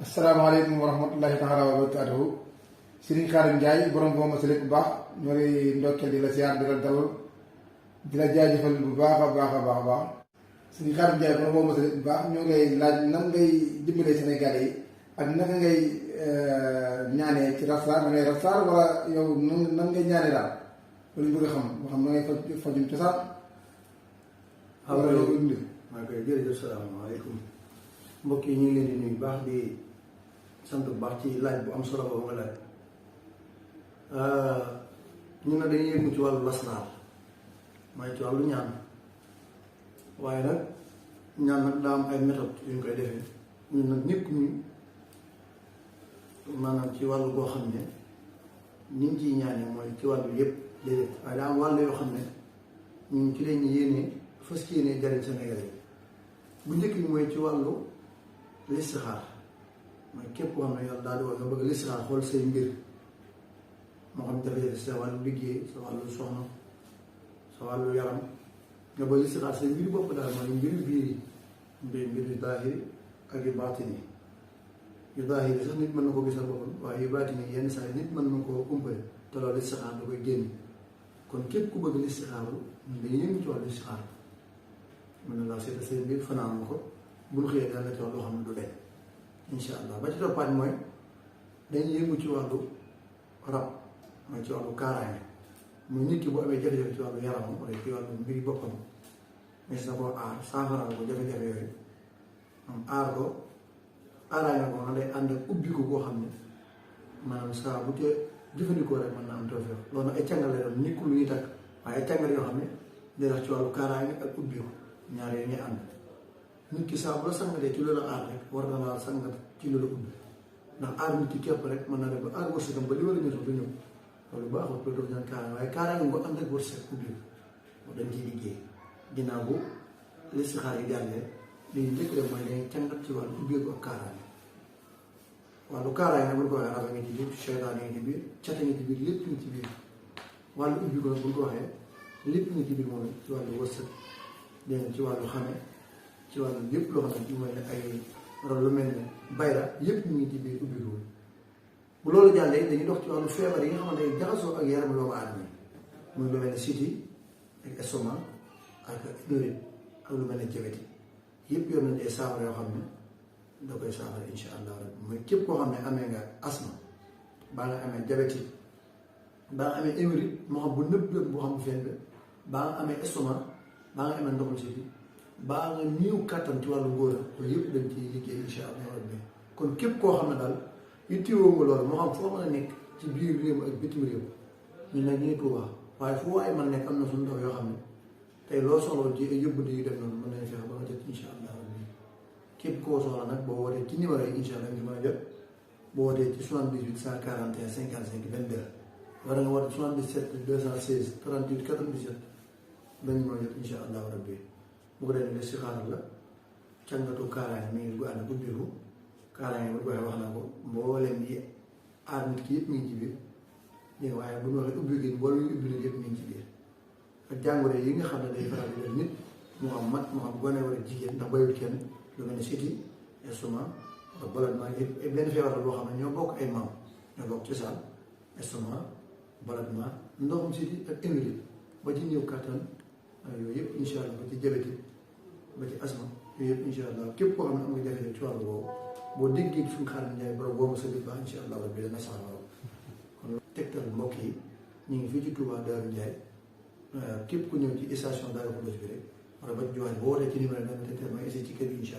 asalaamaaleykum wa rahmatullahi taala wa barakaatuhu Serigne Khadim Ndiaye borom boo ma sa lépp bu baax ñoo lay ndokkeel di la siyaar di la dalal di la jaajëfal bu baax a baax a baax a baax Serigne Khadim Ndiaye borom boo ma sa lépp bu baax ñoo ngay laaj nan ngay dimbalee Sénégalais yi ak naka ngay ñaanee ci rasaar da ngay rasaar wala yow nan ngay ñaanee daal loolu ñu bëgg a xam moo xam na ngay fajum cosaan wala loolu indi. maa ngi koy jërëjëf salaamaaleykum mbokk yi ñu ngi leen di nuyu baax di sant bu baax ci laaj bu am solo boobu nga laaj ñun nag dañuy yëngu ci wàllu lasraar mooy ci wàllu ñaan waaye nag ñaan nag daa am ay méthode yu ñu koy defee ñun nag ñëpp ñu maanaam ci wàllu boo xam ne ni ñu ciy ñaanee mooy ci wàllu yëpp déedéet waaye daa am wàll yoo xam ne ñun ci lañu yéenee fas yéenee jariñ Sénégal yi bu njëkk bi mooy ci wàllu listixaar mooy képp koo xam ne yàlla daal di wax nga bëgg listixaar xool say mbir moo xam jafe-jafe sa wàllu liggéey sa wàllu soxna sa wàllu yaram nga bëgg listixaar say mbir bopp daal mooy mbiru biir yi mbir yu zaahiri ak yu baatini yu zaahiri sax nit mën na ko gisal boppam waaye yu baatini yenn saa yi nit mën na koo umpale te loolu listixaar da koy génn kon képp ku bëgg listixaaru dañuy yëngu ci wàllu listixaar mën na laa seeta seen biir fanaan ko bu ñu xëyee dana la ci wax loo xam ne du deñ incha allah ba ci toppaat mooy dañuy yëngu ci wàllu rab mooy ci wàllu kaaraange muy nit ki bu amee jafe-jafe ci wàllu yaramam wala ci wàllu mbiri boppam mais na koo aar saafaraal ko jafe-jafe yooyu moom aar ko aaraange ko xam day ànd ak ubbi ko koo xam ne maanaam saa bu te jëfandikoo rek mën na am tawfeex loolu nag ay càngal lay doon nit ku lu ñuy takk waaye ay càngal yoo xam ne day wax ci wàllu kaaraange ak ubbi ko ñaar yooyu ñuy ànd nit ki saa bu la sangatee ci loolu aar rek war na laa sangat ci loolu ubbi ndax aar nit ki képp rek mën na dem ba aar wërsëgam ba li war a ñëw du ñëw loolu baaxul loolu daf ñaan kaaraange waaye kaaraange nga ànd ak wërsëg ubbi ko dañ ciy liggéey ginnaaw bu listixaar yi jàllee li ñu njëkk def mooy dañuy cangat ci wàllu ubbeeku ak kaaraange wàllu kaaraange nag bu ñu ko waxee rab a ngi ci biir seytaane ngi ci biir cat a ngi ci biir lépp ngi ci biir wàllu ubbi ko nag bu ñu ko waxee lépp ngi ci biir moom ci wàllu wërsëg dégg nga ci wàllu xame ci wàllu lépp loo xam ne mooy ne ay rab lu mel ne bayra yëpp ñu ngi ci biir ubbi ko bu loolu jàllee dañuy dox ci wàllu feebar yi nga xamante ne jaxasoo ak yaram doomu aadama yi muy lu mel ne siti ak estomac ak hémorroïde ak lu mel ne diabète yëpp yor nañ ay saafara yoo xam ne da koy saafara insha allah rabbi mooy képp koo xam ne amee nga asma baa nga amee diabète baa nga amee hémorroïde moo xam bu nëbb moo xam bu feeñ baa nga amee estomac baa nga amee ndoxum siti baa nga néew kàttan ci wàllu ngóora loolu yëpp dañ ciy liggéey insha allah rabbi kon képp koo xam ne daal ittiwoo nga loolu moo xam foo mën a nekk ci biir réew ak bitim réew ñun nag ñu ngi Tuubaa waaye fu waaye man nekk am na suñu ndaw yoo xam ne tey loo soxla ci ay yóbbante yu dem noonu mën nañu fexe ba nga jot insha allah rabbi képp koo soxla nag boo wootee ci numéro yi insha allah nga mën a jot boo wootee ci 78 141 55 22 wala nga woote 77 216 38 97 dañu mën a jot insha allah rabbi bu ko defee ne si xaaral la càngatu kaaraange mi ngi gu ànd ubbiku kaaraange bu ko waxee wax na ko mbooleem yi aar nit ki yëpp mi ngi ci biir dégg nga waaye bu ñu waxee ubbi gi mboolem yu ubbi nit yëpp mi ngi ci biir ak jàngoro yi nga xam ne day faral di def nit mu xam mag mu xam gone wala jigéen ndax bayut kenn lu mel ne siti estomac wala ballonnement yëpp benn feebar la boo xam ne ñoo bokk ay maam ñoo bokk cosaan estomac ballonnement ndoxum siti ak hémorroïde ba ci ñëw kattan yooyu yëpp incha allah ba ci diabète ba ci asma yooyu yëpp incha allah képp koo xam ne am nga jafe-jafe ci wàllu boobu boo déggee suñu Khadim Ndiaye borom boobu sa biir baax incha allah rabbi dana saafara kon tegtal mbokk yi ñu ngi fii ci Touba Darou Ndiaye képp ku ñëw ci station Darou Khoudoss bi rek wala ba joxe boo wootee ci numéro dana tegtal ma essayé ci kër gi incha